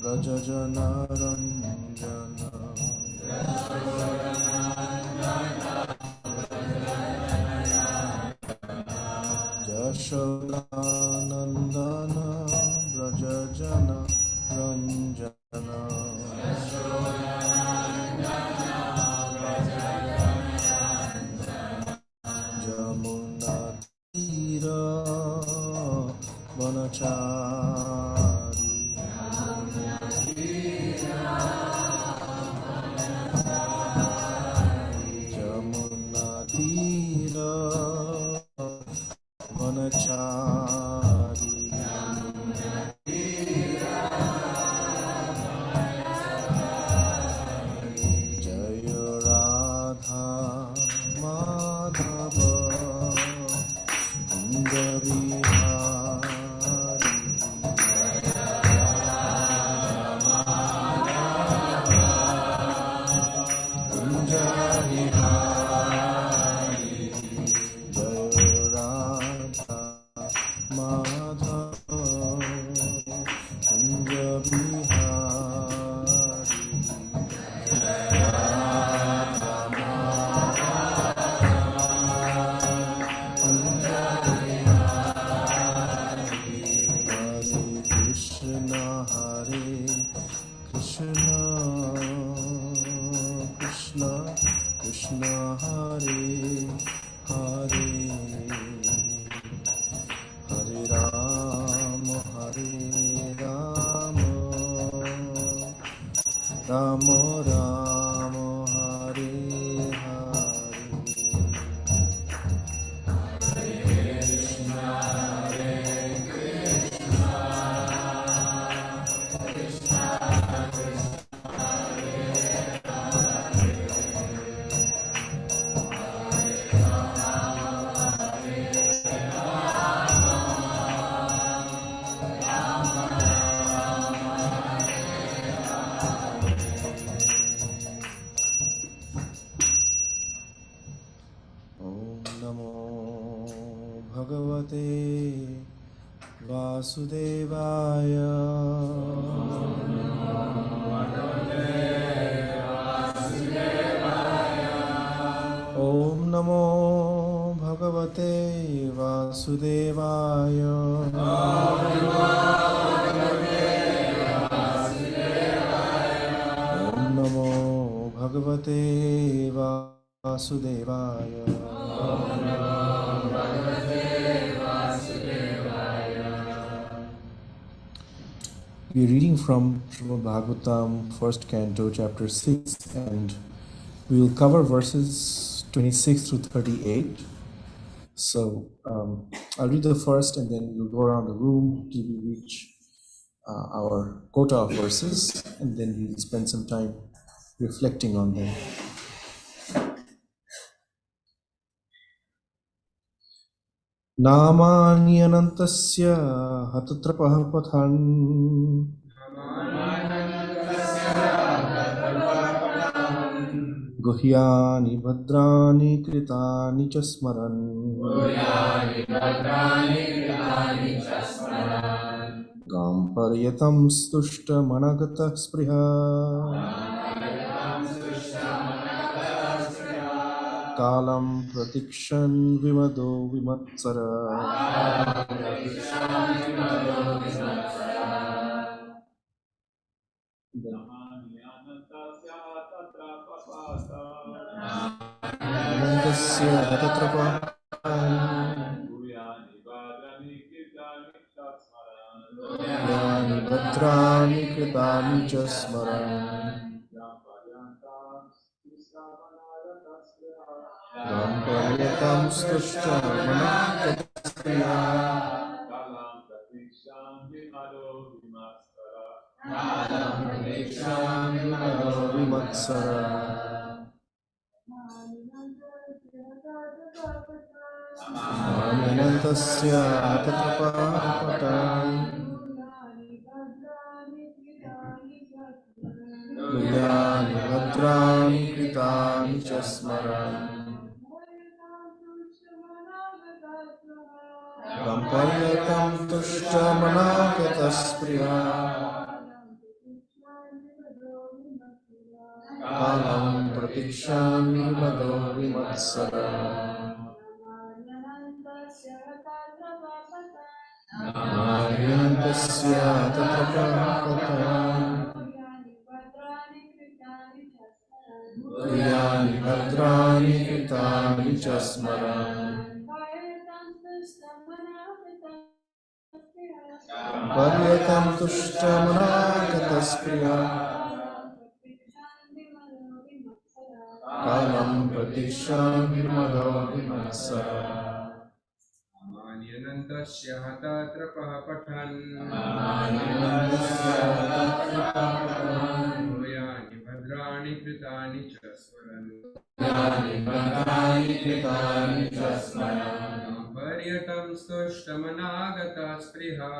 Rajajanaranjana Jashodanandana Rajajana Ranjana Jamunatira Vanachari Jamunatira Vanachari Jaya Radha Madhava Kunjavihari Kunjavihari Jaya Radha Madhava Krishna Krishna Hare Hare Hare Rama Rama Rama Hare Hare Om Namo Bhagavate Vasudevaya Om Namo Bhagavate Vasudevaya Om Namo Bhagavate Vasudevaya We are reading from Srimad Bhagavatam, first canto, chapter 6, and we will cover verses 26 through 38. So I'll read the first, and then we'll go around the room till we reach our quota of verses, and then we'll spend some time reflecting on them. Namani anantasya hatatrapah pathan Guhyani bhadrani kritani chasmaran Gamparyatam stushta managata spriha Kalam pratikshan vimado vimatsara Anantasya hatatrapa Yani bhadrani kritani chasmaran Gamparyatam stushta manakatya vimatsara Anantasya tatrapahapatan Guhyani bhadrani kritani chasmaran Gamparyatam tushta manakataspriya Kalam pratikshami mado vimatsara. Naryantasya tatrapapatan. Kriyani bhadrani kritani chasmaran. Paryatam tushtamanagataspriya. Kalam pratikshami mado vimatsara. Manyanantasya hatatrapah pathan. Goyani bhadrani kritani chasmaran. Paryatam stushtamanagata spriha.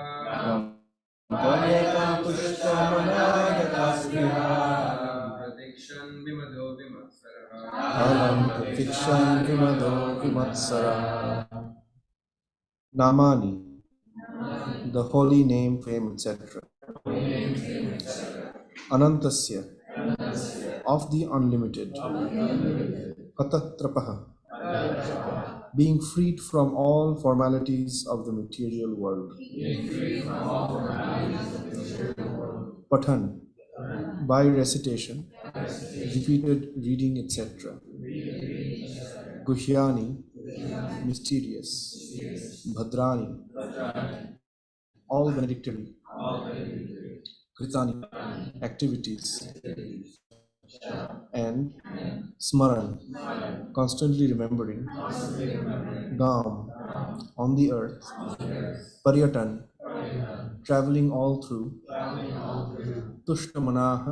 Pratikshan vimado vimatsara. Kalam pratikshan vimado vimatsara. Namani, the holy name, fame, etc. Anantasya, of the unlimited. Atatrapaha, being freed from all formalities of the material world. Pathan, by recitation, repeated reading, etc. Guhyani, mysterious. Bhadrani, all benedictory. Kritani, activities. And Smaran, constantly remembering. Gam, on the earth. Paryatan, traveling all through. Tushtamanaha,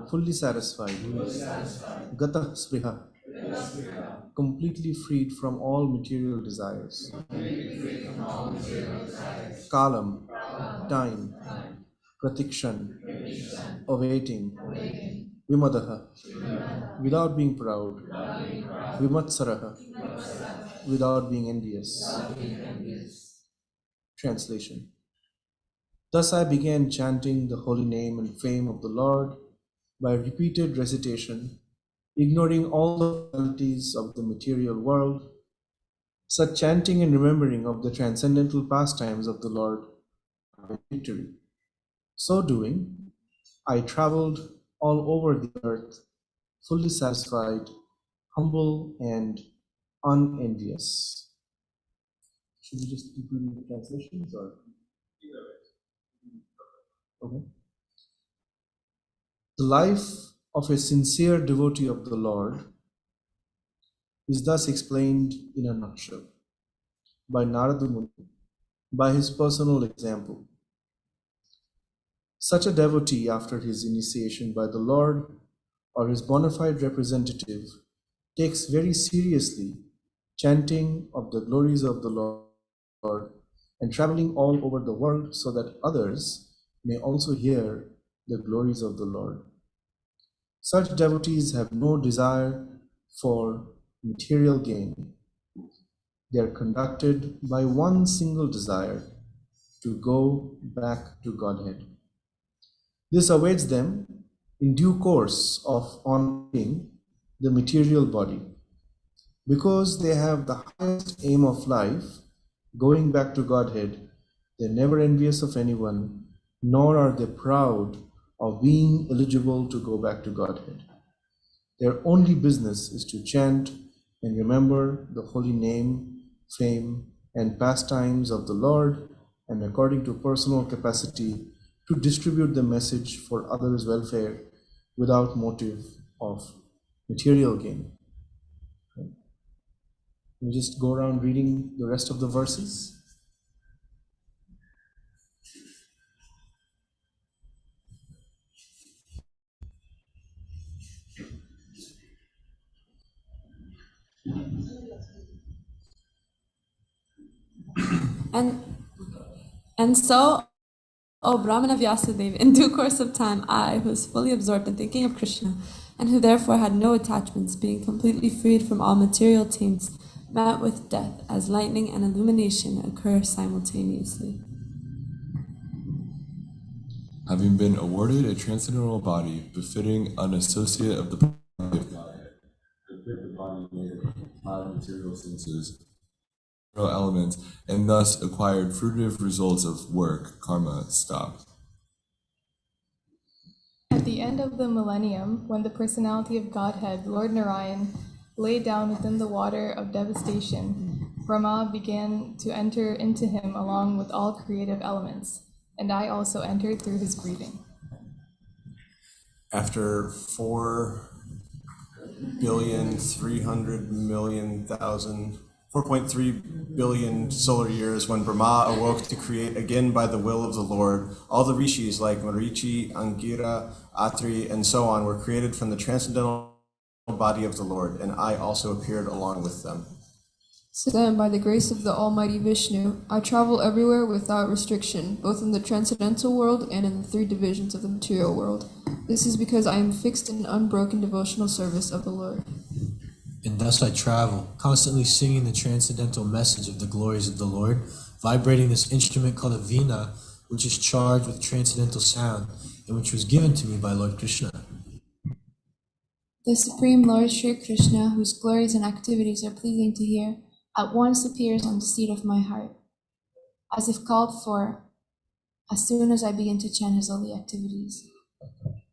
fully satisfied. Gata Spriha, completely freed from all material desires. Kalam, time. Pratikshan, awaiting. Vimadaha, without being proud. Vimatsaraha, without being envious. Translation. Thus I began chanting the holy name and fame of the Lord by repeated recitation, ignoring all the qualities of the material world. Such chanting and remembering of the transcendental pastimes of the Lord are victory. So doing, I traveled all over the earth, fully satisfied, humble, and unenvious. Should we just keep reading the translations or? Okay. The life of a sincere devotee of the Lord is thus explained in a nutshell by Narada Muni, by his personal example. Such a devotee, after his initiation by the Lord or his bona fide representative, takes very seriously chanting of the glories of the Lord and traveling all over the world so that others may also hear the glories of the Lord. Such devotees have no desire for material gain. They are conducted by one single desire, to go back to Godhead. This awaits them in due course of honoring the material body. Because they have the highest aim of life, going back to Godhead, they're never envious of anyone, nor are they proud of being eligible to go back to Godhead. Their only business is to chant and remember the holy name, fame, and pastimes of the Lord, and according to personal capacity, to distribute the message for others' welfare without motive of material gain. We just go around reading the rest of the verses. And so, O Brahmana Vyasadeva, in due course of time, I, who was fully absorbed in thinking of Krishna, and who therefore had no attachments, being completely freed from all material taints, met with death as lightning and illumination occur simultaneously. having been awarded a transcendental body befitting an associate of the body of Godhead, to fit the body made of five material senses, elements, and thus acquired fruitive results of work, karma, stopped. At the end of the millennium, when the personality of Godhead, Lord Narayan, lay down within the water of devastation, Brahma began to enter into him along with all creative elements, and I also entered through his breathing. After 4,300,000,000, 4.3 billion solar years, when Brahma awoke to create again by the will of the Lord, all the rishis like Marichi, Angira, Atri, and so on were created from the transcendental body of the Lord, and I also appeared along with them. So then, by the grace of the Almighty Vishnu, I travel everywhere without restriction, both in the transcendental world and in the three divisions of the material world. This is because I am fixed in unbroken devotional service of the Lord. And thus I travel, constantly singing the transcendental message of the glories of the Lord, vibrating this instrument called a veena, which is charged with transcendental sound, and which was given to me by Lord Krishna. The Supreme Lord Shri Krishna, whose glories and activities are pleasing to hear, at once appears on the seat of my heart, as if called for, as soon as I begin to chant his holy activities.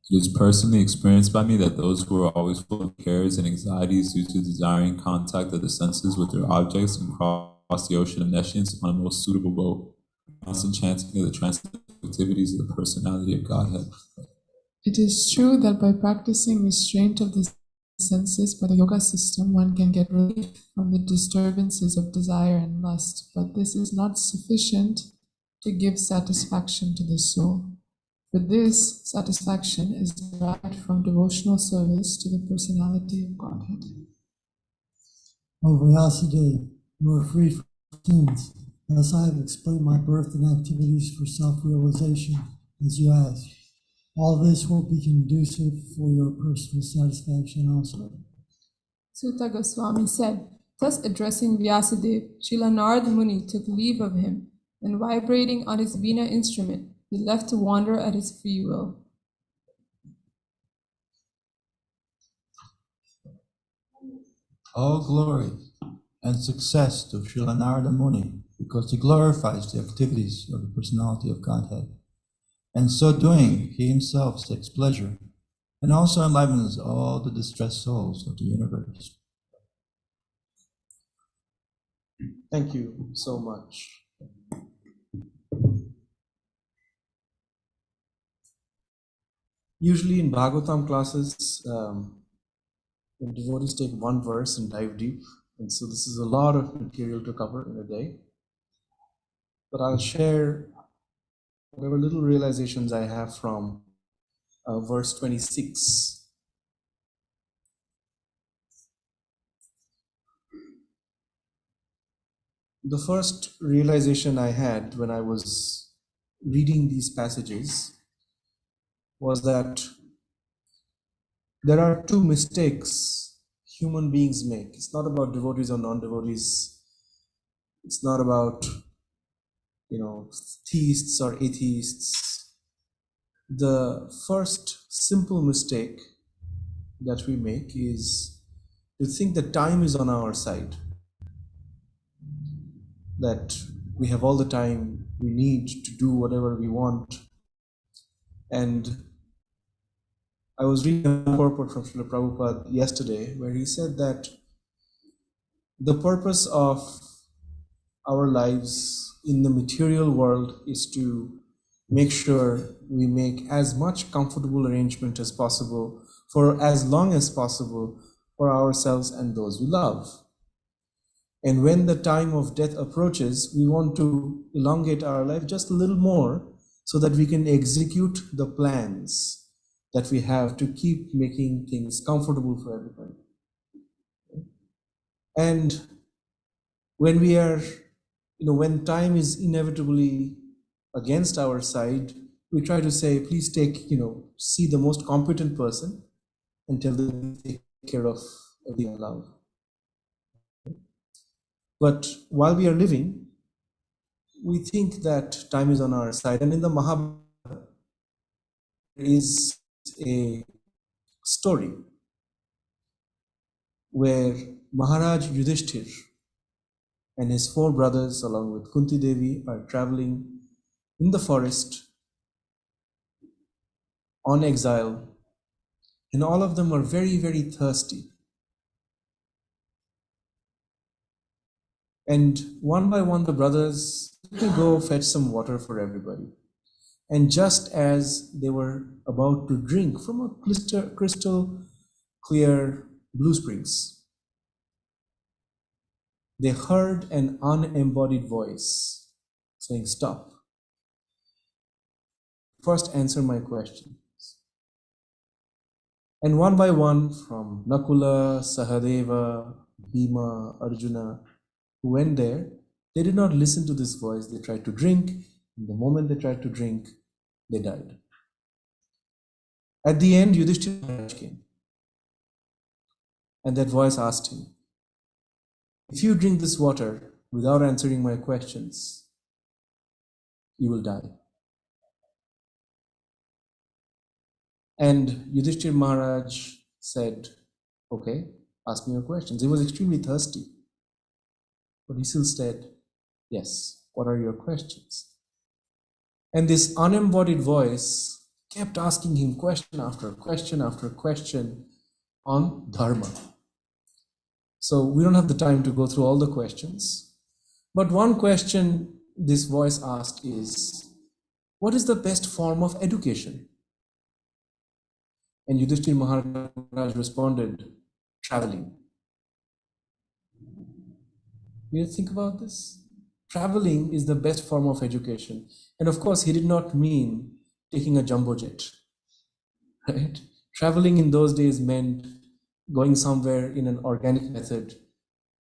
It is personally experienced by me that those who are always full of cares and anxieties due to desiring contact of the senses with their objects and cross the ocean of nescience on a most suitable boat, constant chanting of the transcendental activities of the personality of Godhead. It is true that by practicing restraint of the senses by the yoga system, one can get relief from the disturbances of desire and lust, but this is not sufficient to give satisfaction to the soul. For this, satisfaction is derived from devotional service to the personality of Godhead. O Vyasadeva, you are free from sins. Thus I have explained my birth and activities for self-realization, as you asked. All this will be conducive for your personal satisfaction also. Sutta Goswami said, thus addressing Vyasadeva, Srila Narada Muni took leave of him, and vibrating on his veena instrument, he left to wander at his free will. All glory and success to Srila Narada Muni, because he glorifies the activities of the personality of Godhead. And so doing, he himself takes pleasure and also enlivens all the distressed souls of the universe. Thank you so much. Usually in Bhagavatam classes, when devotees take one verse and dive deep, and so this is a lot of material to cover in a day. But I'll share whatever little realizations I have from verse 26. The first realization I had when I was reading these passages was that there are two mistakes human beings make. It's not about devotees or non-devotees. It's not about, theists or atheists. The first simple mistake that we make is to think that time is on our side, that we have all the time we need to do whatever we want. And I was reading a purport from Srila Prabhupada yesterday where he said that the purpose of our lives in the material world is to make sure we make as much comfortable arrangement as possible for as long as possible for ourselves and those we love. And when the time of death approaches, we want to elongate our life just a little more so that we can execute the plans that we have to keep making things comfortable for everybody. And when we are, when time is inevitably against our side, we try to say, please see the most competent person and tell them to take care of everything I love. But while we are living, we think that time is on our side. And in the Mahabharata, is a story where Maharaj Yudhishthir and his 4 brothers, along with Kunti Devi, are traveling in the forest on exile, and all of them are very, very thirsty. And one by one, the brothers will go fetch some water for everybody. And just as they were about to drink from a crystal clear blue springs, they heard an unembodied voice saying, "Stop. First answer my questions." And one by one, from Nakula, Sahadeva, Bhima, Arjuna, who went there, they did not listen to this voice. They tried to drink. And the moment they tried to drink, they died. At the end, Yudhishthira came. And that voice asked him, "If you drink this water without answering my questions, you will die." And Yudhishthir Maharaj said, "Okay, ask me your questions." He was extremely thirsty. But he still said, "Yes, what are your questions?" And this unembodied voice kept asking him question after question after question on dharma. So we don't have the time to go through all the questions. But one question this voice asked is, what is the best form of education? And Yudhishthir Maharaj responded, traveling. You think about this? Traveling is the best form of education. And of course, he did not mean taking a jumbo jet, right? Traveling in those days meant going somewhere in an organic method,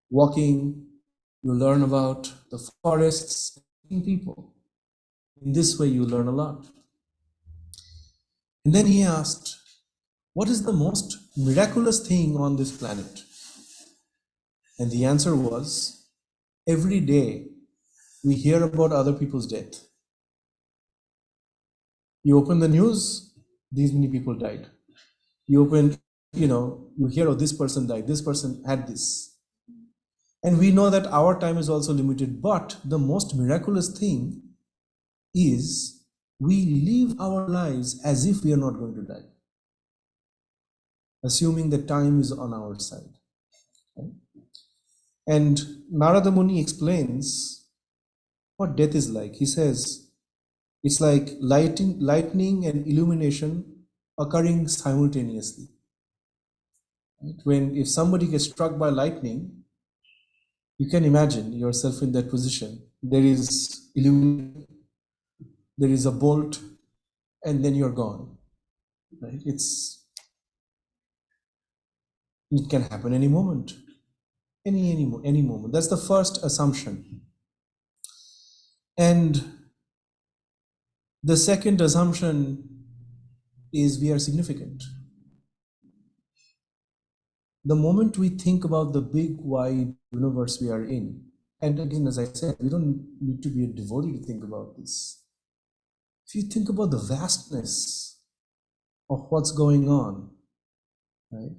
walking, you learn about the forests, and people. In this way, you learn a lot. And then he asked, what is the most miraculous thing on this planet? And the answer was, every day we hear about other people's death. You open the news, these many people died. You open, you hear, oh, this person died, this person had this. And we know that our time is also limited, but the most miraculous thing is we live our lives as if we are not going to die, assuming that time is on our side. Okay? And Narada Muni explains what death is like. He says, it's like lightning and illumination occurring simultaneously. Right? If somebody gets struck by lightning, you can imagine yourself in that position. There is illumination, there is a bolt, and then you're gone. Right? It can happen any moment. Any moment. That's the first assumption. And the second assumption is we are significant. The moment we think about the big, wide universe we are in, and again, as I said, we don't need to be a devotee to think about this. If you think about the vastness of what's going on, right?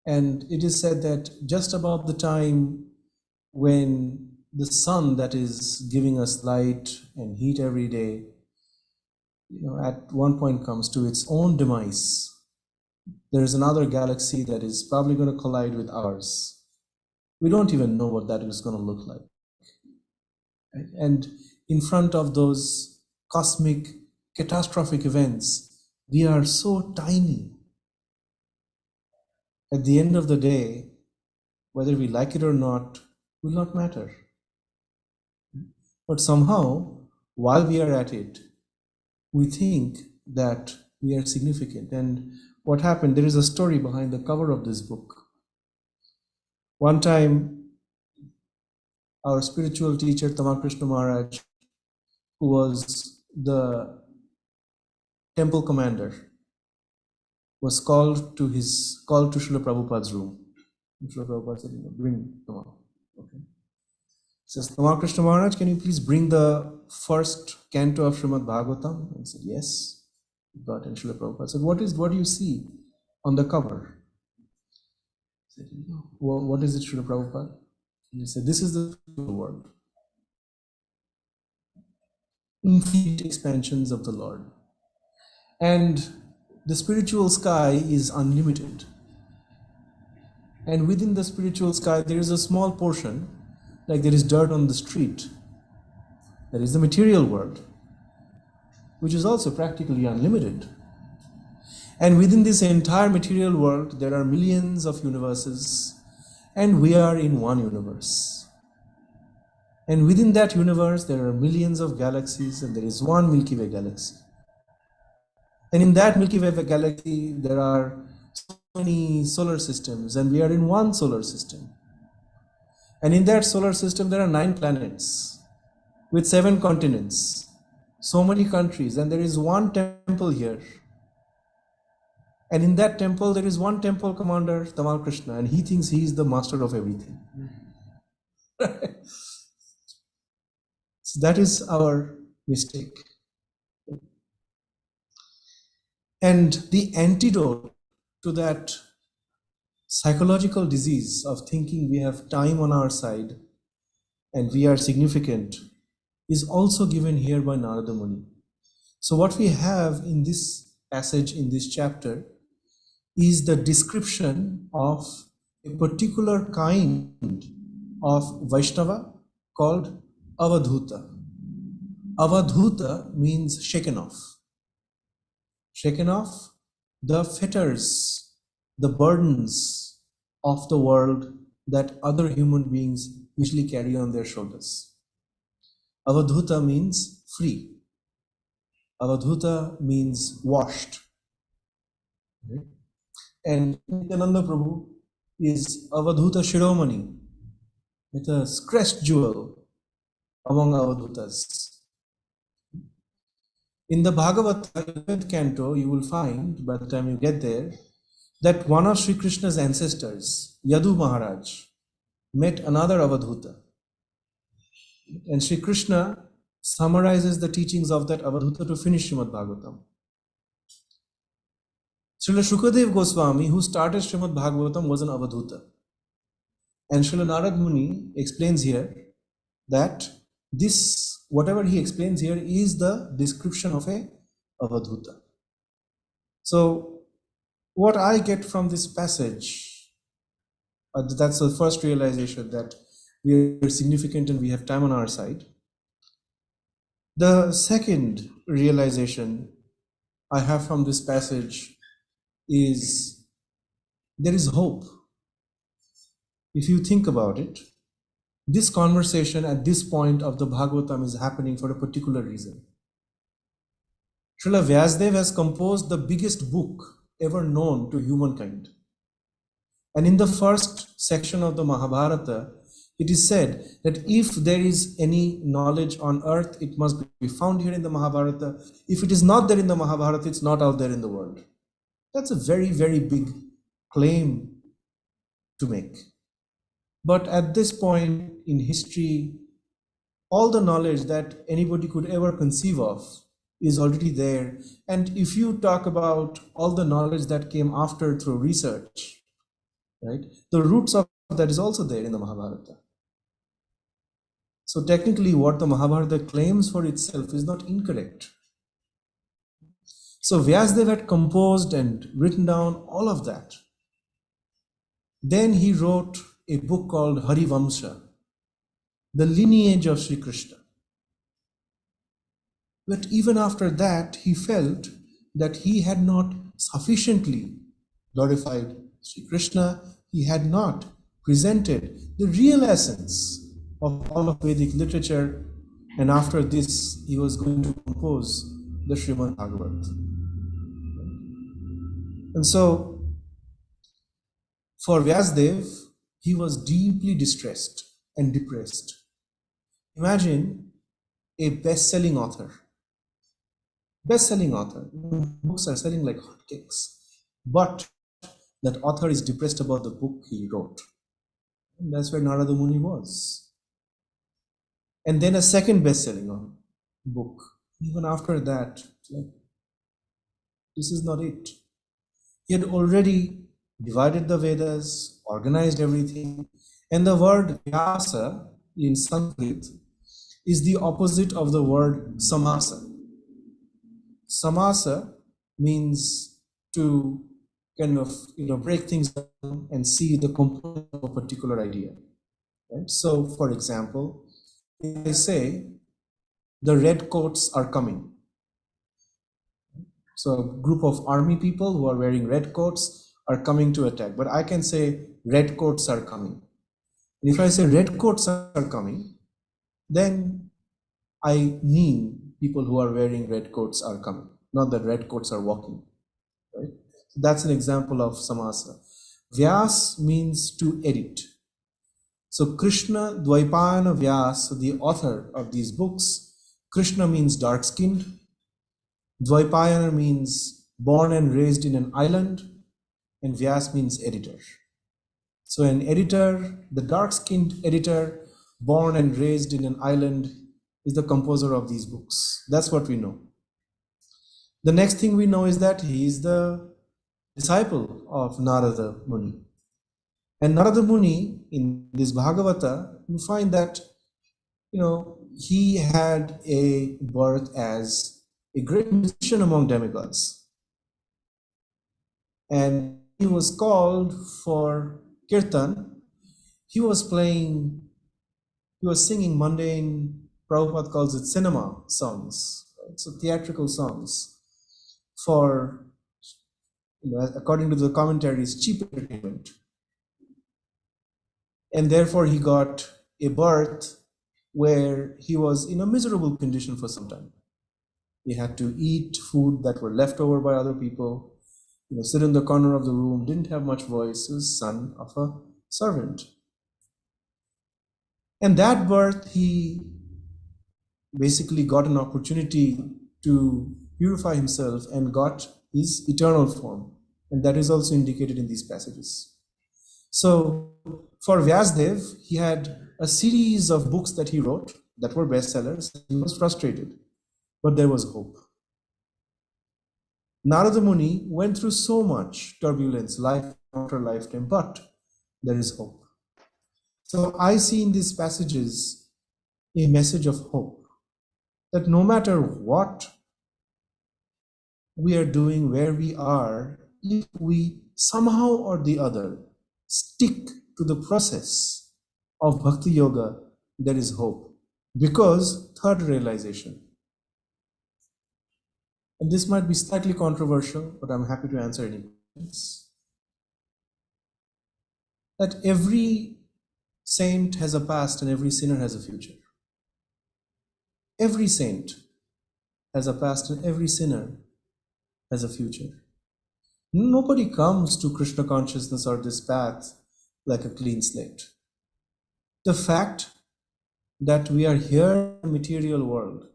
And it is said that just about the time when the sun that is giving us light and heat every day, at one point comes to its own demise, there is another galaxy that is probably going to collide with ours. We don't even know what that is going to look like. Right? And in front of those cosmic, catastrophic events, we are so tiny. At the end of the day, whether we like it or not, will not matter. But somehow, while we are at it, we think that we are significant. And what happened, there is a story behind the cover of this book. One time, our spiritual teacher, Tamal Krishna Maharaj, who was the temple commander, was called to Srila Prabhupada's room. Srila Prabhupada said, bring Tamal. Okay. Says, Tamal Krishna Maharaj, can you please bring the first canto of Srimad Bhagavatam? And he said, yes. Got, and Srila Prabhupada said, what do you see on the cover? I said, what is it, Srila Prabhupada? And he said, this is the world. Infinite expansions of the Lord. And the spiritual sky is unlimited. And within the spiritual sky, there is a small portion, like there is dirt on the street. That is the material world, which is also practically unlimited. And within this entire material world, there are millions of universes, and we are in one universe. And within that universe, there are millions of galaxies, and there is one Milky Way galaxy. And in that Milky Way galaxy, there are so many solar systems, and we are in one solar system. And in that solar system, there are 9 planets with 7 continents, so many countries, and there is one temple here. And in that temple, there is one temple commander, Tamal Krishna, and he thinks he is the master of everything. So that is our mistake. And the antidote to that psychological disease of thinking we have time on our side and we are significant is also given here by Narada Muni. So what we have in this passage, in this chapter, is the description of a particular kind of Vaishnava called Avadhuta. Avadhuta means shaken off. Shaken off the fetters, the burdens of the world that other human beings usually carry on their shoulders. Avadhuta means free. Avadhuta means washed. And Nityananda Prabhu is Avadhuta Shiromani, with a crest jewel among Avadhutas. In the Bhagavata 11th canto, you will find, by the time you get there, that one of Sri Krishna's ancestors, Yadu Maharaj, met another Avadhuta. And Sri Krishna summarizes the teachings of that Avadhuta to finish Srimad Bhagavatam. Srila Shukadev Goswami, who started Srimad Bhagavatam, was an Avadhuta. And Srila Narad Muni explains here that this, whatever he explains here, is the description of a Avadhuta. So, what I get from this passage, that's the first realization, that we are significant and we have time on our side. The second realization I have from this passage is there is hope. If you think about it, this conversation at this point of the Bhagavatam is happening for a particular reason. Srila Vyasdev has composed the biggest book ever known to humankind. And in the first section of the Mahabharata, it is said that if there is any knowledge on earth, it must be found here in the Mahabharata. If it is not there in the Mahabharata, it's not out there in the world. That's a very, very big claim to make. But at this point in history, all the knowledge that anybody could ever conceive of is already there. And if you talk about all the knowledge that came after through research, right, the roots of that is also there in the Mahabharata. So technically what the Mahabharata claims for itself is not incorrect. So Vyasdev had composed and written down all of that. Then he wrote a book called Harivamsha, the lineage of Sri Krishna. But even after that, he felt that he had not sufficiently glorified Sri Krishna. He had not presented the real essence of all of Vedic literature. And after this, he was going to compose the Srimad Bhagavat. And so, for Vyasdev, he was deeply distressed and depressed. Imagine a best-selling author. Best-selling author. Books are selling like hotcakes. But that author is depressed about the book he wrote. And that's where Narada Muni was. And then a second best-selling book. Even after that, This is not it. He had already divided the Vedas, organized everything, and the word Vyasa in Sanskrit is the opposite of the word samasa. Samasa means to kind of break things down and see the component of a particular idea. Right? So, for example, if I say the red coats are coming, so a group of army people who are wearing red coats are coming to attack, but I can say red coats are coming. If I say red coats are coming, then I mean people who are wearing red coats are coming, not that red coats are walking. Right? So that's an example of samasa. Vyas means to edit. So Krishna Dvaipayana Vyas, the author of these books, Krishna means dark-skinned, Dvaipayana means born and raised in an island, and Vyas means editor. So an editor, the dark-skinned editor, born and raised in an island, is the composer of these books. That's what we know. The next thing we know is that he is the disciple of Narada Muni. And Narada Muni, in this Bhagavata, you find that, he had a birth as a great musician among demigods. And he was called for kirtan. He was singing mundane, Prabhupada calls it cinema songs, right? So theatrical songs for, according to the commentaries, cheap entertainment. And therefore he got a birth where he was in a miserable condition for some time. He had to eat food that were left over by other people, sit in the corner of the room, didn't have much voice, he was son of a servant. And that birth, he basically got an opportunity to purify himself and got his eternal form. And that is also indicated in these passages. So for Vyasdev, he had a series of books that he wrote that were bestsellers. He was frustrated, but there was hope. Narada Muni went through so much turbulence, life after lifetime, but there is hope. So I see in these passages a message of hope, that no matter what we are doing, where we are, if we somehow or the other stick to the process of Bhakti Yoga, there is hope. Because third realization, and this might be slightly controversial, but I'm happy to answer any questions, that every saint has a past and every sinner has a future. Every saint has a past and every sinner has a future. Nobody comes to Krishna consciousness or this path like a clean slate. The fact that we are here in the material world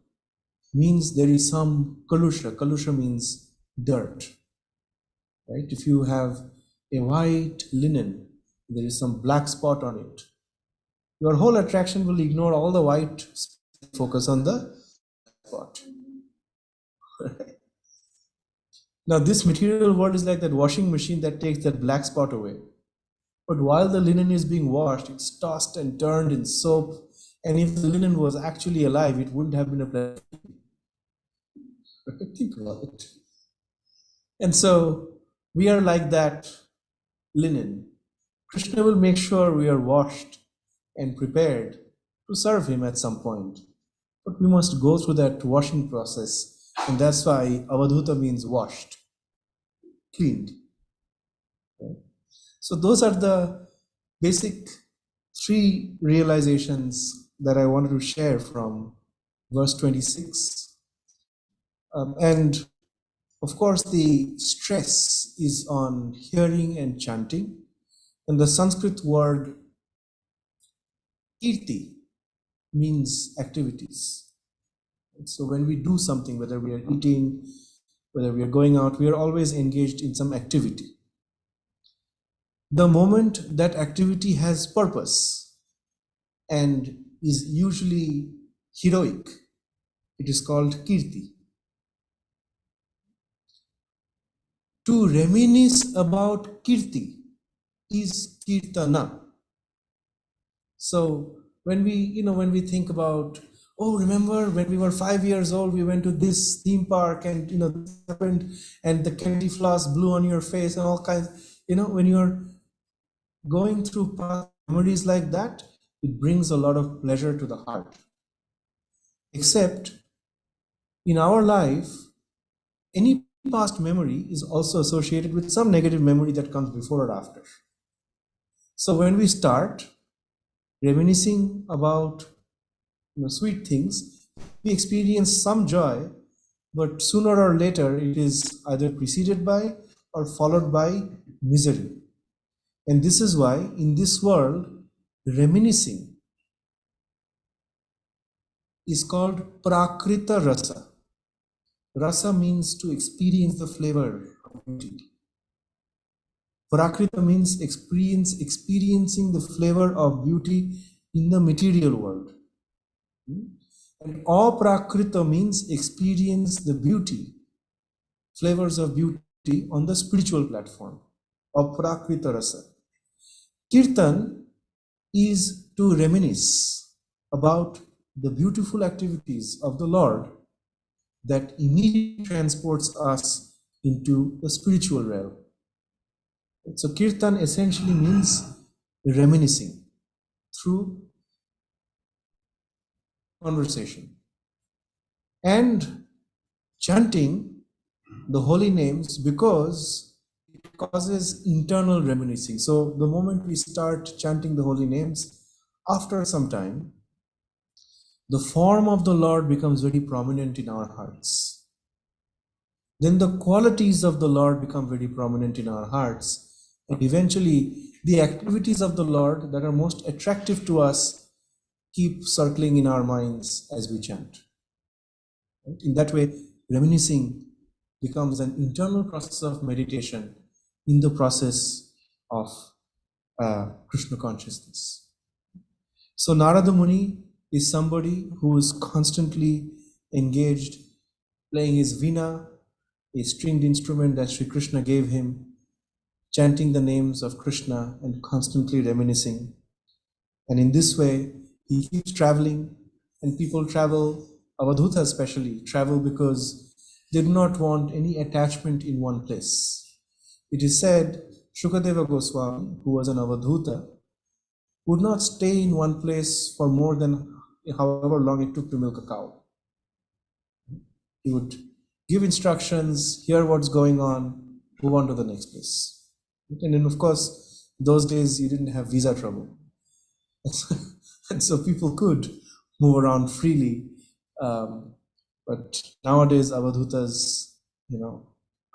means there is some kalusha. Kalusha means dirt. Right? If you have a white linen, there is some black spot on it. Your whole attraction will ignore all the white, focus on the spot. Now, this material world is like that washing machine that takes that black spot away. But while the linen is being washed, it's tossed and turned in soap. And if the linen was actually alive, it wouldn't have been a pleasure. Think about it. And so we are like that linen. Krishna will make sure we are washed and prepared to serve him at some point. But we must go through that washing process. And that's why avadhuta means washed, cleaned. Okay? So those are the basic three realizations that I wanted to share from verse 26. And of course, the stress is on hearing and chanting. And the Sanskrit word kirti means activities. So when we do something, whether we are eating, whether we are going out, we are always engaged in some activity. The moment that activity has purpose and is usually heroic, it is called kirti. To reminisce about kirti is kirtana. So when we think about, oh, remember when we were 5 years old, we went to this theme park and this happened and the candy floss blew on your face and all kinds, when you're going through past memories like that, it brings a lot of pleasure to the heart. Except in our life, any past memory is also associated with some negative memory that comes before or after. So when we start reminiscing about sweet things, we experience some joy, but sooner or later it is either preceded by or followed by misery. And this is why in this world, reminiscing is called prakrita rasa. Rasa means to experience the flavor of beauty. Prakrita means experiencing the flavor of beauty in the material world. And aprakrita means experience the beauty, flavors of beauty on the spiritual platform. Aprakrita rasa. Kirtan is to reminisce about the beautiful activities of the Lord that immediately transports us into the spiritual realm. So kirtan essentially means reminiscing through conversation and chanting the holy names, because it causes internal reminiscing. So the moment we start chanting the holy names, after some time, the form of the Lord becomes very prominent in our hearts. Then the qualities of the Lord become very prominent in our hearts. And eventually, the activities of the Lord that are most attractive to us keep circling in our minds as we chant. In that way, reminiscing becomes an internal process of meditation in the process of Krishna consciousness. So Narada Muni is somebody who is constantly engaged, playing his veena, a stringed instrument that Sri Krishna gave him, chanting the names of Krishna and constantly reminiscing. And in this way, he keeps traveling, and people travel, Avadhuta especially, travel because they do not want any attachment in one place. It is said, Shukadeva Goswami, who was an Avadhuta, would not stay in one place for more than however long it took to milk a cow. He would give instructions, hear what's going on, move on to the next place. And then, of course, those days you didn't have visa trouble. And so people could move around freely. But nowadays, Avadhutas,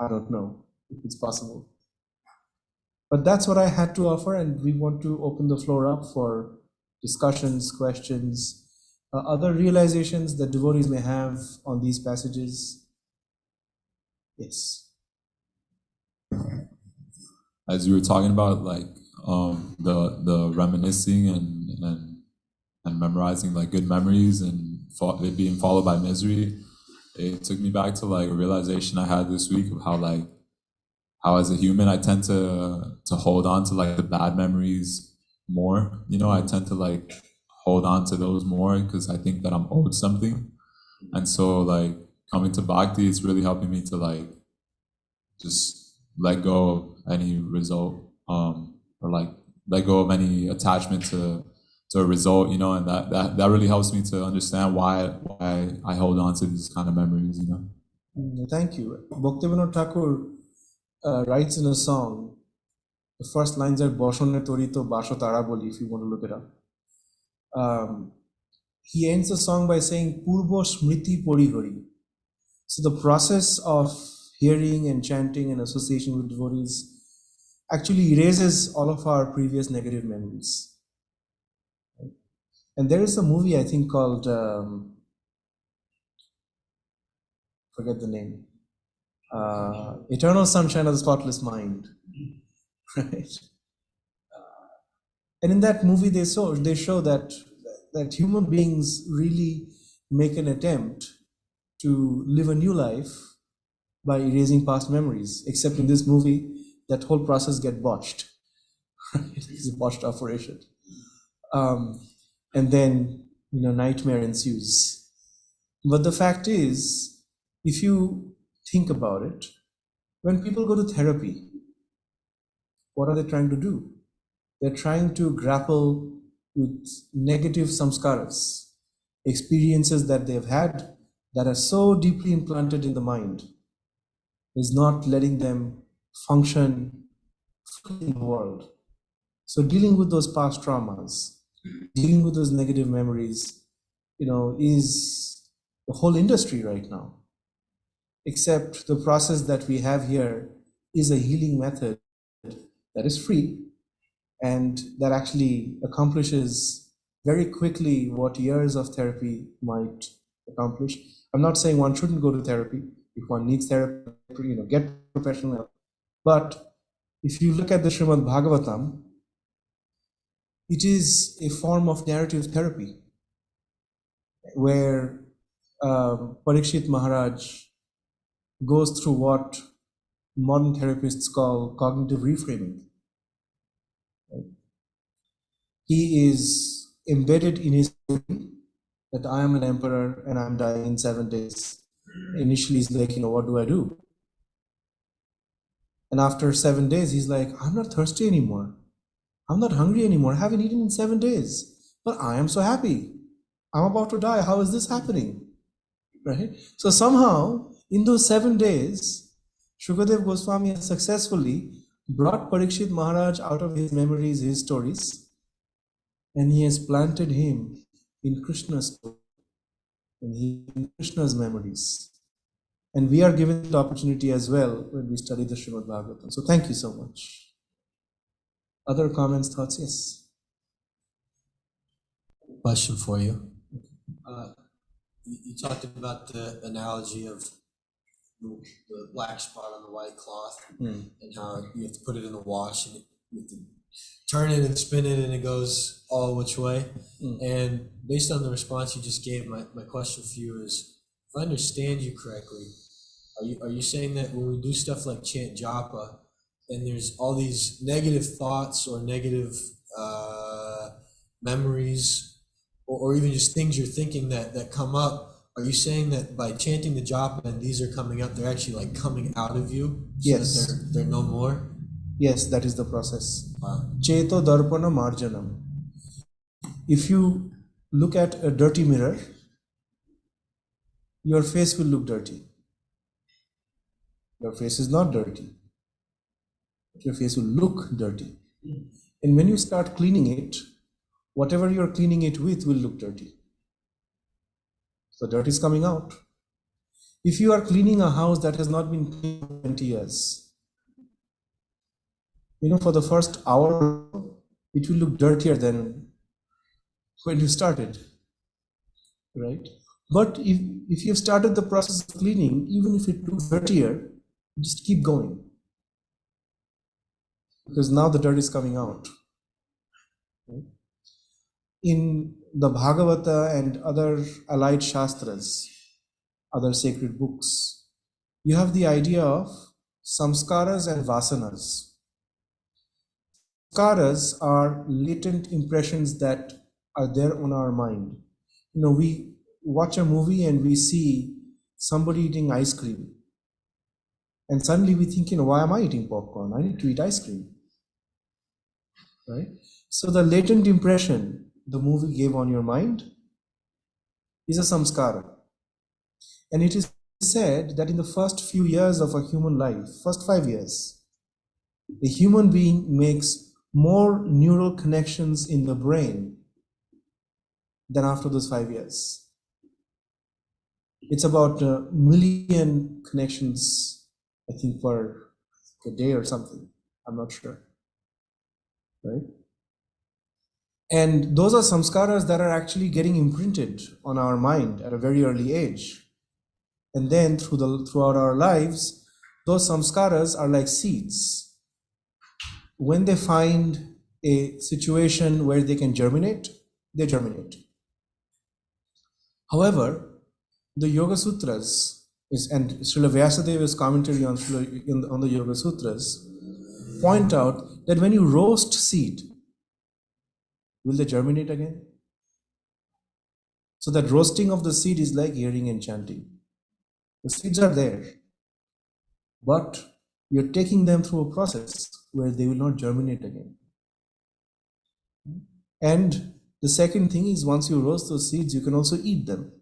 I don't know if it's possible. But that's what I had to offer, and we want to open the floor up for discussions, questions, other realizations that devotees may have on these passages. Yes. As you were talking about, like the reminiscing and memorizing like good memories and it being followed by misery, it took me back to like a realization I had this week of how as a human I tend to hold on to like the bad memories more. I tend to like hold on to those more because I think that I'm owed something. And so like coming to Bhakti, it's really helping me to like just let go of any result, or like let go of any attachment to a result, and that really helps me to understand why I hold on to these kind of memories, Thank you. Bhaktivinoda Thakur writes in a song, the first lines are Boshone Torito Basho Taraboli, if you want to look it up. He ends the song by saying Purbo Smriti Porihari. So the process of hearing and chanting and association with devotees actually erases all of our previous negative memories. And there is a movie, I think, called, forget the name, Eternal Sunshine of the Spotless Mind, right? And in that movie, they show that human beings really make an attempt to live a new life by erasing past memories, except in this movie, that whole process get botched. It's a botched operation. And then, nightmare ensues. But the fact is, if you think about it, when people go to therapy, what are they trying to do? They're trying to grapple with negative samskaras, experiences that they've had that are so deeply implanted in the mind, is not letting them function fully in the world. So dealing with those past traumas, dealing with those negative memories, is the whole industry right now. Except the process that we have here is a healing method that is free and that actually accomplishes very quickly what years of therapy might accomplish. I'm not saying one shouldn't go to therapy. If one needs therapy, get professional help. But if you look at the Srimad Bhagavatam, it is a form of narrative therapy where Parikshit Maharaj goes through what modern therapists call cognitive reframing. He is embedded in his theory that I am an emperor and I'm dying in 7 days. Initially, he's like, what do I do? And after 7 days, he's like, I'm not thirsty anymore. I'm not hungry anymore. I haven't eaten in 7 days. But I am so happy. I'm about to die. How is this happening? Right? So somehow, in those 7 days, Shukadev Goswami has successfully brought Parikshit Maharaj out of his memories, his stories, and he has planted him in Krishna's story, in Krishna's memories. And we are given the opportunity as well when we study the Srimad Bhagavatam. So thank you so much. Other comments, thoughts? Yes. Question for you. You talked about the analogy of the black spot on the white cloth and how you have to put it in the wash and you have to turn it and spin it and it goes all which way. And based on the response you just gave, my question for you is, if I understand you correctly, are you saying that when we do stuff like chant japa and there's all these negative thoughts or negative memories or even just things you're thinking that come up, are you saying that by chanting the japa and these are coming up, they're actually like coming out of you? So Yes. that they're no more? Yes, that is the process. Wow. Cheto darpana marjanam. If you look at a dirty mirror, your face will look dirty. Your face is not dirty. Your face will look dirty. And when you start cleaning it, whatever you're cleaning it with will look dirty. So dirt is coming out. If you are cleaning a house that has not been cleaned for 20 years, for the first hour, it will look dirtier than when you started, right? But if you've started the process of cleaning, even if it looks dirtier, just keep going. Because now the dirt is coming out. Right? In the Bhagavata and other allied Shastras, other sacred books, you have the idea of samskaras and vasanas. Samskaras are latent impressions that are there on our mind. We watch a movie and we see somebody eating ice cream. And suddenly we think, why am I eating popcorn? I need to eat ice cream. Right? So the latent impression the movie gave on your mind is a samskara. And it is said that in the first few years of a human life, first 5 years, a human being makes more neural connections in the brain than after those 5 years. It's about 1 million connections, I think, per day or something. I'm not sure. Right? And those are samskaras that are actually getting imprinted on our mind at a very early age. And then throughout our lives, those samskaras are like seeds. When they find a situation where they can germinate, they germinate. However, the Yoga Sutras and Srila Vyasadeva's commentary on, on the Yoga Sutras point out that when you roast seed, will they germinate again? So that roasting of the seed is like hearing and chanting. The seeds are there, but you're taking them through a process where they will not germinate again. And the second thing is, once you roast those seeds, you can also eat them.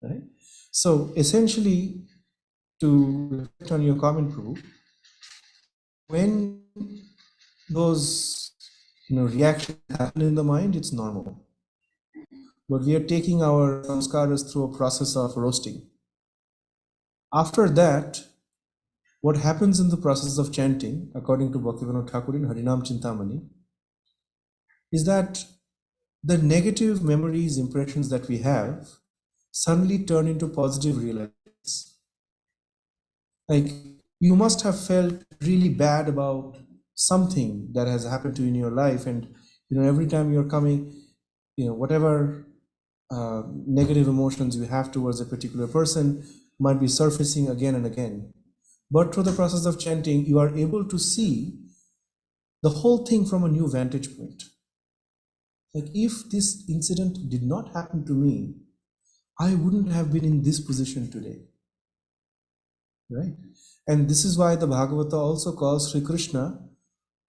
Right? So essentially, to reflect on your comment, Prabhu, when those reactions happen in the mind, it's normal. But we are taking our samskaras through a process of roasting. After that, what happens in the process of chanting, according to Bhaktivinoda Thakur in Harinam Chintamani, is that the negative memories, impressions that we have suddenly turn into positive realizations. Like, you must have felt really bad about something that has happened to you in your life, and every time you're coming, whatever negative emotions you have towards a particular person might be surfacing again and again. But through the process of chanting, you are able to see the whole thing from a new vantage point. Like, if this incident did not happen to me, I wouldn't have been in this position today. Right? And this is why the Bhagavata also calls Sri Krishna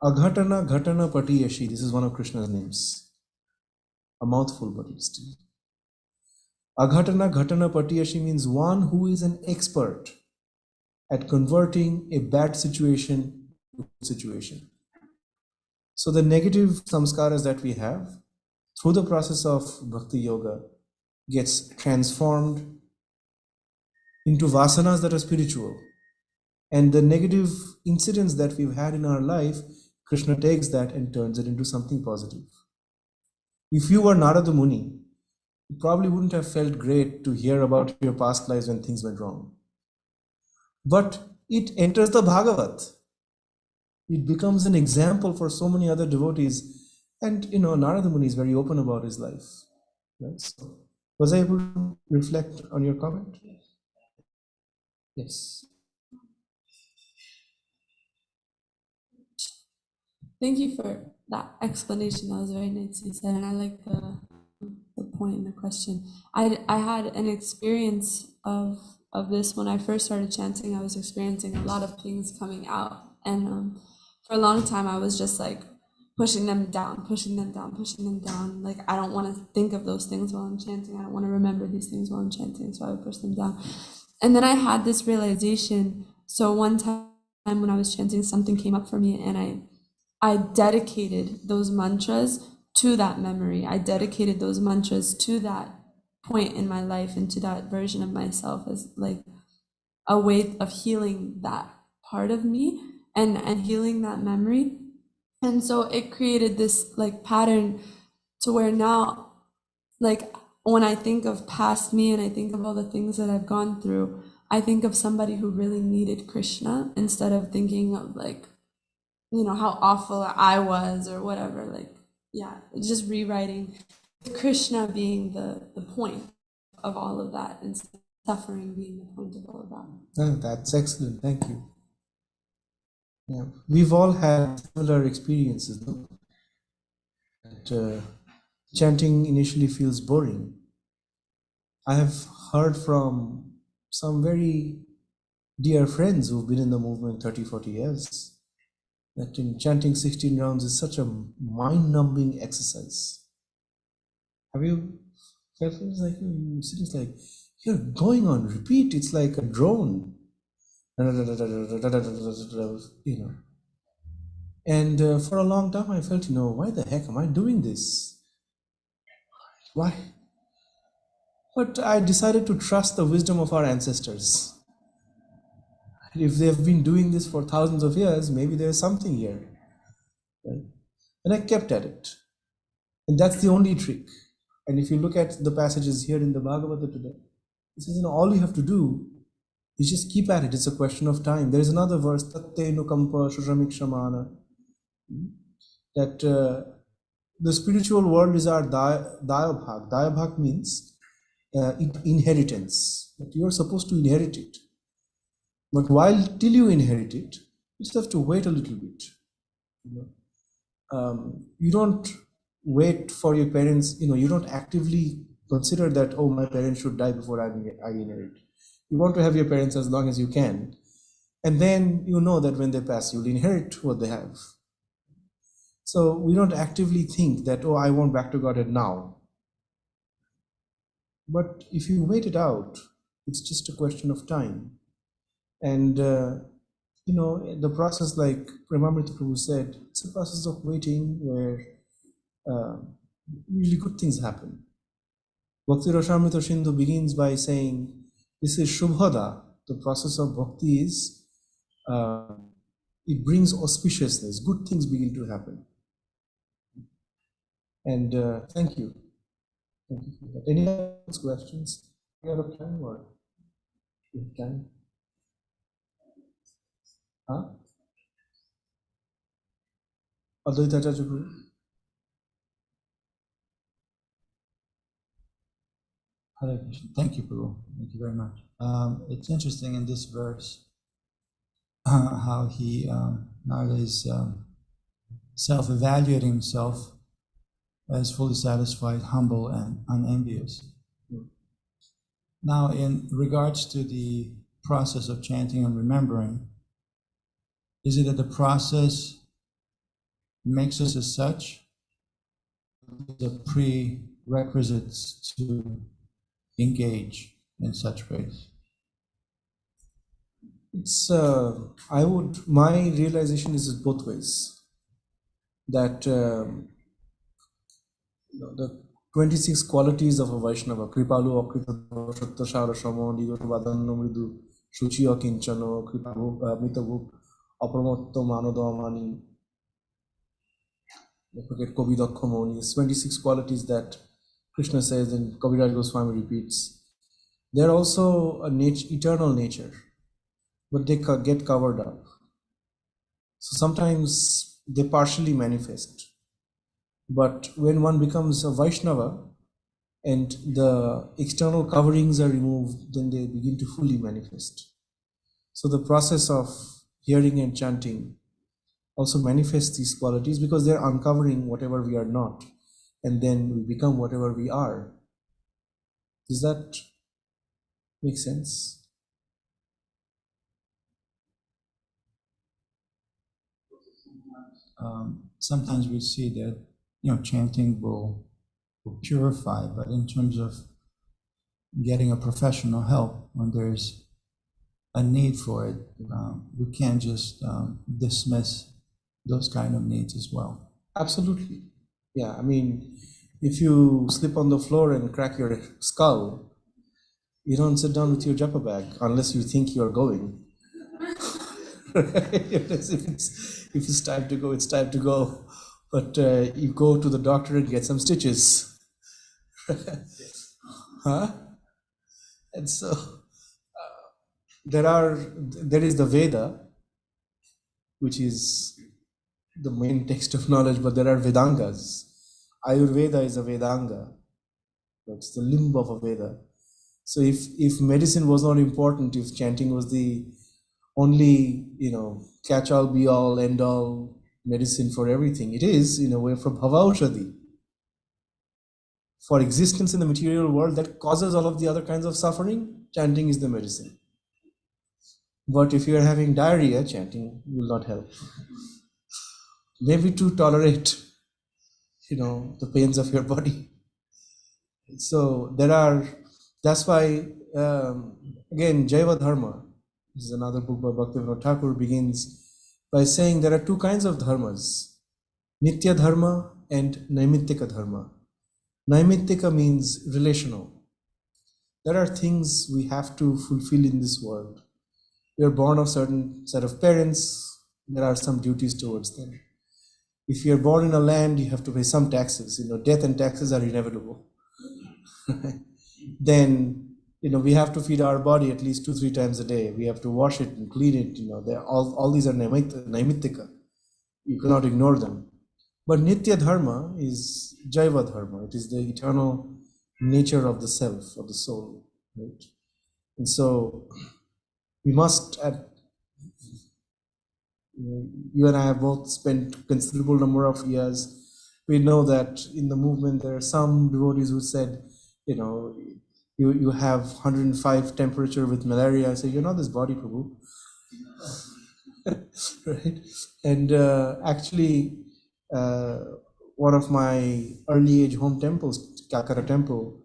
Aghatana Ghatana Patiyashi. This is one of Krishna's names. A mouthful, but it's still. Aghatana Ghatana Patiyashi means one who is an expert at converting a bad situation to a situation. So the negative samskaras that we have through the process of bhakti yoga gets transformed into vasanas that are spiritual. And the negative incidents that we've had in our life, Krishna takes that and turns it into something positive. If you were Narada Muni, you probably wouldn't have felt great to hear about your past lives when things went wrong. But it enters the Bhagavat. It becomes an example for so many other devotees. And Narada Muni is very open about his life. Right? So, was I able to reflect on your comment? Yes. Thank you for that explanation. That was very nicely said, and I like the point in the question. I had an experience of this when I first started chanting. I was experiencing a lot of things coming out, and for a long time I was just like pushing them down. Like, I don't want to think of those things while I'm chanting. I don't want to remember these things while I'm chanting, so I would push them down. And then I had this realization. So one time when I was chanting, something came up for me, and I dedicated those mantras to that memory. I dedicated those mantras to that point in my life and to that version of myself as like a way of healing that part of me and healing that memory. And so it created this like pattern to where now, like, when I think of past me and I think of all the things that I've gone through, I think of somebody who really needed Krishna instead of thinking of like, how awful I was or whatever. Like, yeah, just rewriting Krishna being the point of all of that and suffering being the point of all of that. That's excellent. Thank you. Yeah, we've all had similar experiences. No? That chanting initially feels boring. I have heard from some very dear friends who've been in the movement 30, 40 years that chanting 16 rounds is such a mind-numbing exercise. Have you felt it? It's like you're going on repeat. It's like a drone. And for a long time I felt, why the heck am I doing this? Why? But I decided to trust the wisdom of our ancestors. If they've been doing this for thousands of years, maybe there's something here. Right? And I kept at it. And that's the only trick. And if you look at the passages here in the Bhagavata today, it says, all you have to do is just keep at it. It's a question of time. There is another verse, Tatte nukampa shuramikṣamana, that the spiritual world is our dayabhag. Dayabhag means inheritance, that you are supposed to inherit it. But till you inherit it, you just have to wait a little bit. You don't wait for your parents, you don't actively consider that, oh, my parents should die before I inherit. You want to have your parents as long as you can. And then you know that when they pass, you'll inherit what they have. So we don't actively think that, oh, I want back to Godhead now. But if you wait it out, it's just a question of time. And, the process, like Premamrita Prabhu said, it's a process of waiting where usually good things happen. Bhakti Rasamrita Sindhu begins by saying, this is Shubhada. The process of bhakti is, it brings auspiciousness. Good things begin to happen. And thank you. Thank you for that. Any other questions? We have time or we have time? Huh? Advaita Acharya Guru? Hare Krishna. Thank you, Prabhu. Thank you very much. It's interesting in this verse how he nowadays self-evaluating himself as fully satisfied, humble, and unenvious. Now, in regards to the process of chanting and remembering, is it that the process makes us as such? The prerequisites to engage in such ways? It's, my realization is both ways. That the 26 qualities of a Vaishnava, Kripalu, Akrita, Sattva, Shama, Nigata, Vadanna, Mridu, Shuchi, Akinchano, Kripalu, Mitavu, Apramatto, Manoda, Mani, forget Kovidakha Moni. It's 26 qualities that Krishna says and Kaviraj Goswami repeats. They're also a eternal nature, but they get covered up. So sometimes they partially manifest. But when one becomes a Vaishnava and the external coverings are removed, then they begin to fully manifest. So the process of hearing and chanting also manifests these qualities because they're uncovering whatever we are not, and then we become whatever we are. Does that make sense? Sometimes we see that chanting will purify, but in terms of getting a professional help when there's a need for it, we can't just dismiss those kind of needs as well. Absolutely. Yeah, I mean, if you slip on the floor and crack your skull, you don't sit down with your japa bag unless you think you're going. If it's time to go, it's time to go. But you go to the doctor and get some stitches. Huh? And so there is the Veda, which is the main text of knowledge, but there are Vedangas. Ayurveda is a Vedanga. That's the limb of a Veda. So if medicine was not important, if chanting was the only, catch-all, be-all, end-all medicine for everything, it is, in a way, from Bhavaushadi. For existence in the material world that causes all of the other kinds of suffering, chanting is the medicine. But if you are having diarrhea, chanting will not help. Maybe to tolerate, the pains of your body. So that's why, again, Jaiva Dharma, this is another book by Bhaktivinoda Thakur, begins by saying there are two kinds of dharmas, Nitya Dharma and Naimittika Dharma. Naimittika means relational. There are things we have to fulfill in this world. We are born of a certain set of parents, there are some duties towards them. If you are born in a land, you have to pay some taxes. Death and taxes are inevitable. Then, we have to feed our body at least 2-3 times a day. We have to wash it and clean it. All these are naimittika. You cannot ignore them. But Nitya Dharma is Jaiva Dharma. It is the eternal nature of the self, of the soul, right? And so we must, you and I have both spent considerable number of years. We know that in the movement there are some devotees who said, you have 105 temperature with malaria. I say, you're not this body, Prabhu. Right? And actually, one of my early age home temples, Calcutta temple,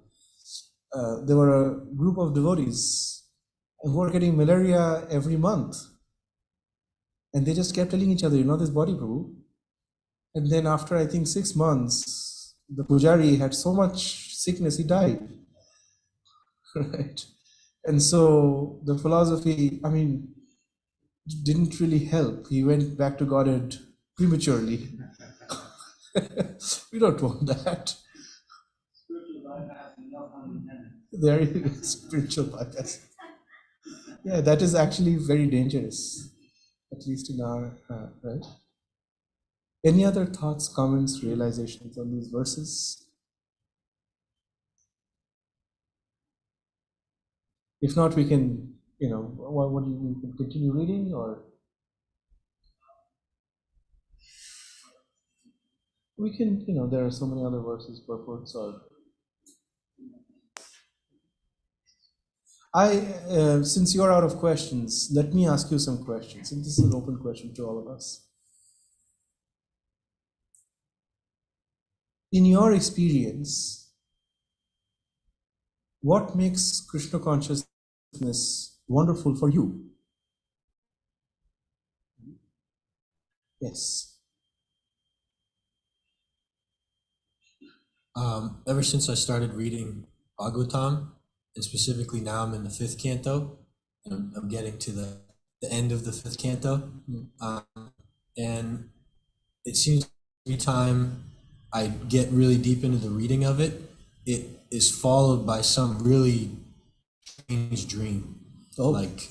there were a group of devotees who were getting malaria every month. And they just kept telling each other, you're not this body, Prabhu. And then after, I think, 6 months, the pujari had so much sickness, he died. Right? And so the philosophy, didn't really help. He went back to Godhead prematurely. We don't want that. There is spiritual bypass. Yeah, that is actually very dangerous, at least in our, right? Any other thoughts, comments, realizations on these verses? If not, we can, what do we can continue reading, or we can, there are so many other verses, purports, or since you're out of questions, let me ask you some questions, and this is an open question to all of us. In your experience, what makes Krishna consciousness wonderful for you? Yes. Ever since I started reading Bhagavatam, and specifically now I'm in the 5th canto, and I'm getting to the end of the 5th canto, and it seems every time I get really deep into the reading of it, it is followed by some really strange dream. Oh. Like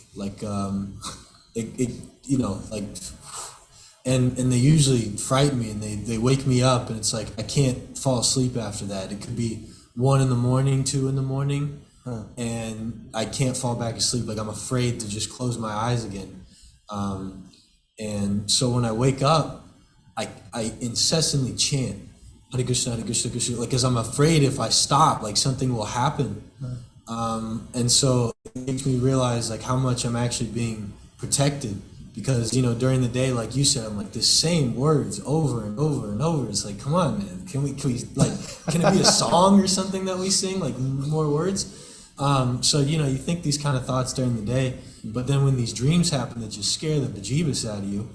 and they usually frighten me, and they wake me up, and it's like I can't fall asleep after that. It could be 1 in the morning, 2 in the morning, and I can't fall back asleep. Like I'm afraid to just close my eyes again. And so when I wake up, I incessantly chant Hare Krishna, Hare Krishna, Krishna, like, because I'm afraid if I stop, like something will happen. And so it makes me realize like how much I'm actually being protected, because during the day, like you said, I'm like the same words over and over and over. It's like, come on, man, can we like, can it be a song or something that we sing, like more words? So you think these kind of thoughts during the day, but then when these dreams happen that just scare the bejeebus out of you,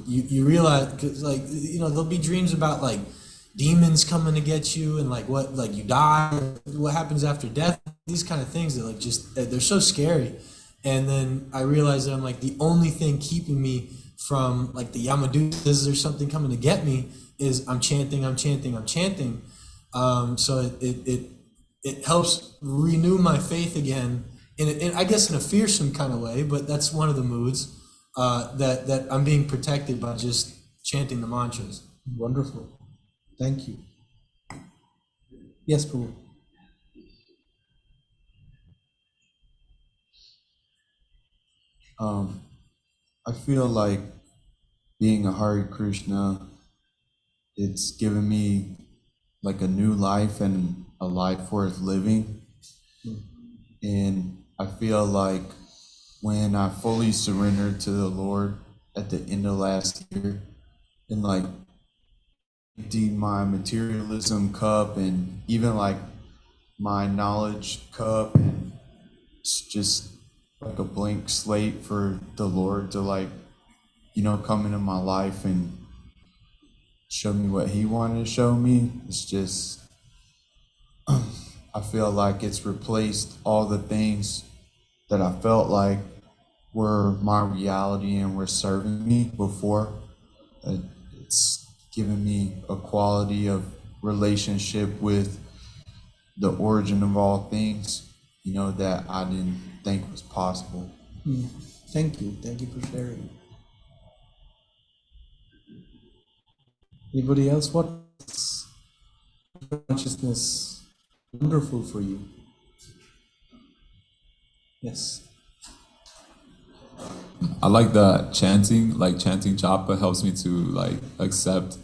you realize, cause like there'll be dreams about like demons coming to get you, and like what, like you die, what happens after death, these kind of things that like just, they're so scary. And then I realized that I'm like, the only thing keeping me from like the Yamadusas or something coming to get me is I'm chanting. So it helps renew my faith again, in I guess in a fearsome kind of way, but that's one of the moods, that I'm being protected by just chanting the mantras. Wonderful. Thank you. Yes, Prabhu. I feel like being a Hare Krishna, it's given me like a new life and a life worth living. And I feel like when I fully surrendered to the Lord at the end of last year, and like emptied my materialism cup and even like my knowledge cup, and it's just like a blank slate for the Lord to like, come into my life and show me what He wanted to show me. It's just, I feel like it's replaced all the things that I felt like were my reality and were serving me before. It's given me a quality of relationship with the origin of all things, that I didn't think was possible. Thank you for sharing. Anybody else? What consciousness wonderful for you. Yes. I like that chanting, like chanting japa helps me to like accept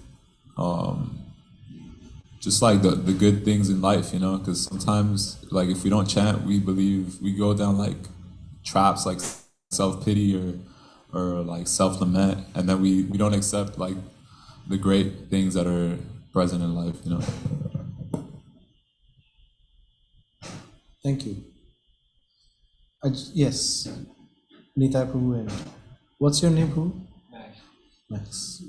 just like the good things in life, you know, because sometimes like if we don't chant, we believe we go down like traps like self-pity or like self-lament, and then we don't accept like the great things that are present in life, you know. Thank you. Yes. Nita Prabhu, and what's your name, Prabhu? Max.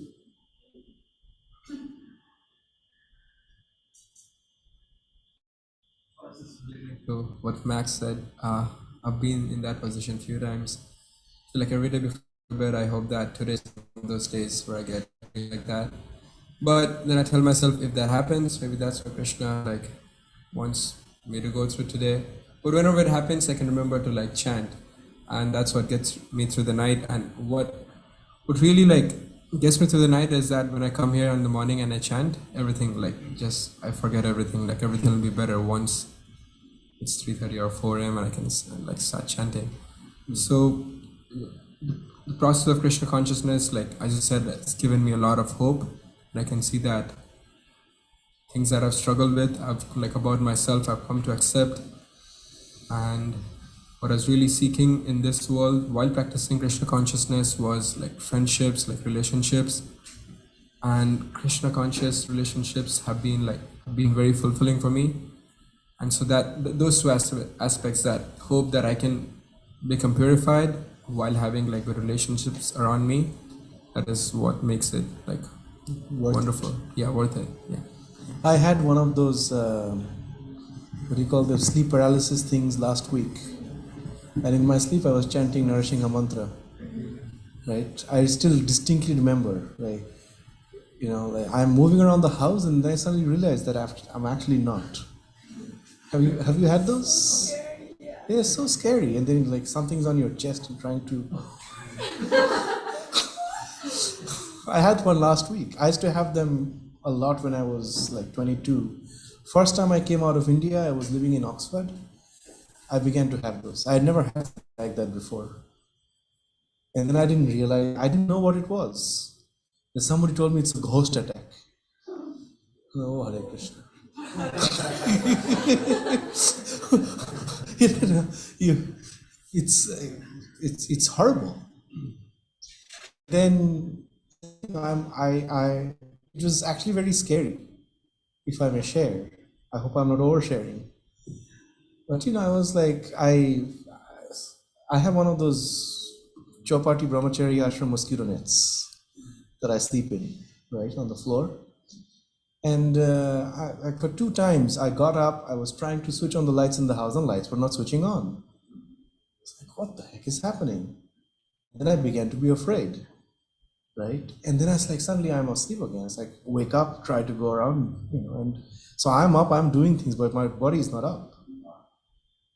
So what Max said, I've been in that position a few times. So like every day before bed, I hope that today's one of those days where I get like that. But then I tell myself, if that happens, maybe that's what Krishna like wants me to go through today. But whenever it happens, I can remember to like chant, and that's what gets me through the night. And what really like gets me through the night is that when I come here in the morning and I chant, everything like just I forget everything. Like everything will be better once it's 3:30 or 4 a.m. and I can like start chanting. So the process of Krishna consciousness, like I just said, it's given me a lot of hope, and I can see that things that I've struggled with, I've like about myself, I've come to accept. And what I was really seeking in this world while practicing Krishna consciousness was like friendships, like relationships. And Krishna conscious relationships have been very fulfilling for me. And so that those two aspects, that hope that I can become purified while having like good relationships around me, that is what makes it like wonderful. Yeah, worth it. Yeah. I had one of those, what do you call them, sleep paralysis things last week. And in my sleep, I was chanting Narasingha mantra. Right? I still distinctly remember, like, you know, like I'm moving around the house and then I suddenly realized that I'm actually not. Have you had those? Yeah, it's so scary. And then like something's on your chest and trying to. I had one last week. I used to have them a lot when I was like 22. First time I came out of India, I was living in Oxford. I began to have those. I had never had something like that before. And then I didn't know what it was. Then somebody told me it's a ghost attack. Oh, Hare Krishna. It's horrible. Then it was actually very scary, if I may share. I hope I'm not oversharing. But I was like, I have one of those Chopati Brahmachari ashram mosquito nets that I sleep in, right, on the floor. And for 2 times I got up, I was trying to switch on the lights in the house, and lights were not switching on. It's like, what the heck is happening? Then I began to be afraid, right? And then I was like, suddenly I'm asleep again. It's like, wake up, try to go around, and so I'm up, I'm doing things, but my body is not up.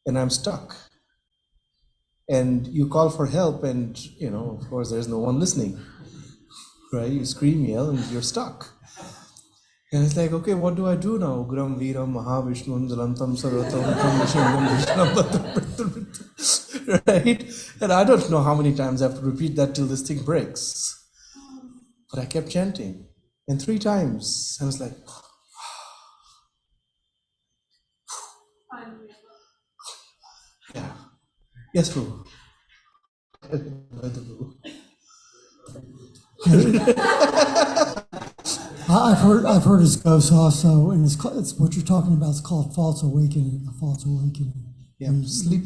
And I'm stuck. And you call for help, and of course there's no one listening, right? You scream, yell, and you're stuck. And it's like, okay, what do I do now? Ugram Viram Mahavishnu Jalantam Sarvatam Vishnu, right? And I don't know how many times I have to repeat that till this thing breaks. But I kept chanting. And 3 times I was like, yeah. Yes, Prabhu. I've heard his ghost also, and it's what you're talking about. It's called false awakening. A false awakening. Yeah, sleep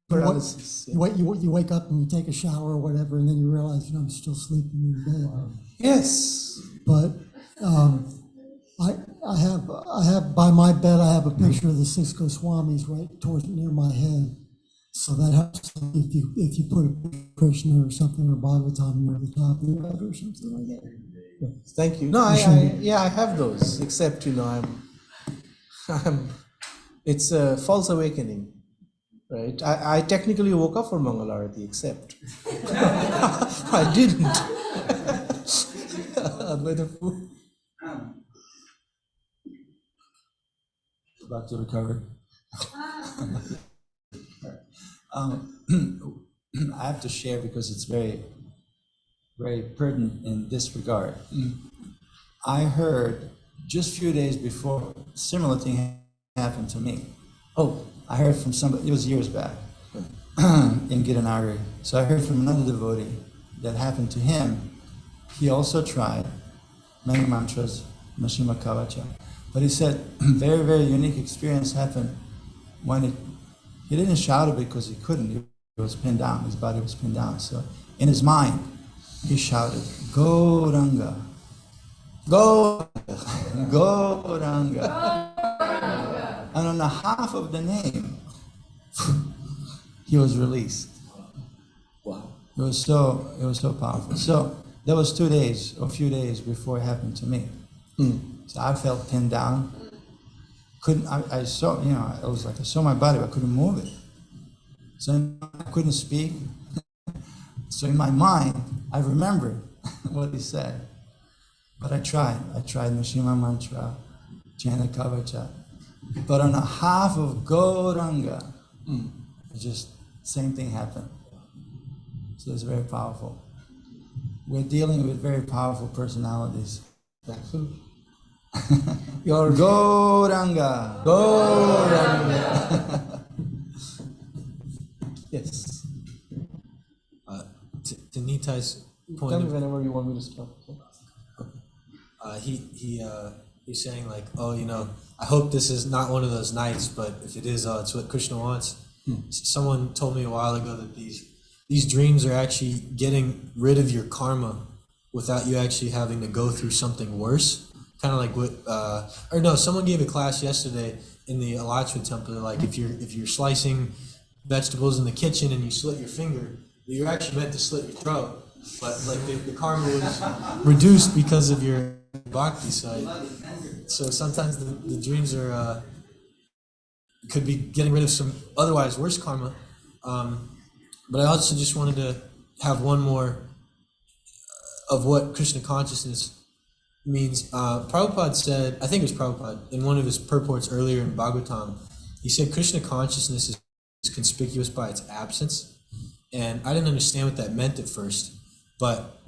paralysis. You wake up and you take a shower or whatever, and then you realize I'm still sleeping in bed. Yes. But I have by my bed I have a picture of the 6 Goswamis right near my head. So that helps if you put a Krishna or something or Bhagavatam near the top of your head or something like that. Thank you. No, I have those. Except it's a false awakening, right? I technically woke up for Mangalarati, except I didn't. about to recover. I have to share because it's very, very pertinent in this regard. I heard just a few days before, similar thing happened to me. Oh, I heard from somebody, it was years back, in Giranagari. So I heard from another devotee that happened to him. He also tried many mantras, Nashima Kavacha. But he said, very, very unique experience happened when he didn't shout it because he couldn't. He was pinned down, his body was pinned down. So in his mind, he shouted, Gauranga, Gauranga, Gauranga. And on the half of the name, he was released. Wow. It was so powerful. So that was 2 days or a few days before it happened to me. So I felt pinned down. I saw, it was like I saw my body, but I couldn't move it. So I couldn't speak. So in my mind, I remembered what he said. But I tried Nashima mantra, Jana Kavacha. But on a half of Gauranga, it just same thing happened. So it's very powerful. We're dealing with very powerful personalities. Absolutely. Your Gauranga. Gauranga. Yes. To Nitai's point, Tell me whenever you want me to stop. he's saying like, oh, I hope this is not one of those nights, but if it is, it's what Krishna wants. Someone told me a while ago that these dreams are actually getting rid of your karma without you actually having to go through something worse. Kind of like someone gave a class yesterday in the Alachua temple. Like if you're slicing vegetables in the kitchen and you slit your finger, you're actually meant to slit your throat. But like the karma was reduced because of your bhakti side. So sometimes the dreams are could be getting rid of some otherwise worse karma. But I also just wanted to have one more of what Krishna consciousness means. Prabhupada said, I think it was Prabhupada, in one of his purports earlier in Bhagavatam, he said Krishna consciousness is conspicuous by its absence. And I didn't understand what that meant at first. But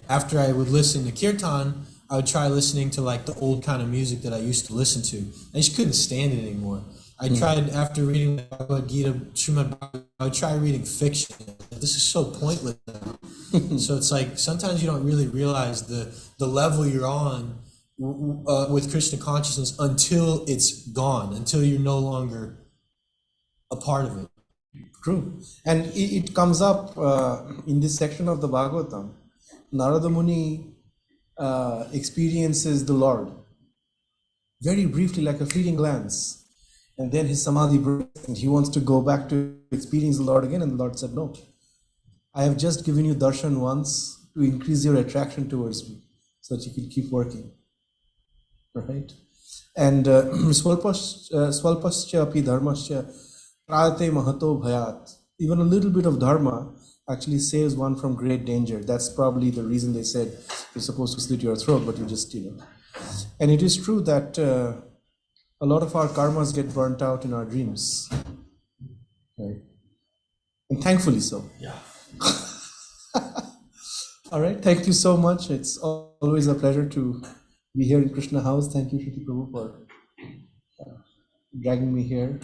after I would listen to Kirtan, I would try listening to like the old kind of music that I used to listen to. I just couldn't stand it anymore. I tried, after reading the Bhagavad Gita, Srimad Bhagavatam, I would try reading fiction. This is so pointless now. So it's like, sometimes you don't really realize the level you're on with Krishna consciousness until it's gone, until you're no longer a part of it. True. And it comes up in this section of the Bhagavatam. Narada Muni experiences the Lord very briefly, like a fleeting glance. And then his samadhi breaks and he wants to go back to experience the Lord again. And the Lord said, no, I have just given you darshan once to increase your attraction towards me so that you can keep working. Right? And swalpascha api dharmascha prayate mahato bhayat. Even a little bit of dharma actually saves one from great danger. That's probably the reason they said you're supposed to slit your throat, but you just, And it is true that a lot of our karmas get burnt out in our dreams. Right? And thankfully so. Yeah. All right. Thank you so much. It's always a pleasure to be here in Krishna House. Thank you, Shruti Prabhu, for dragging me here.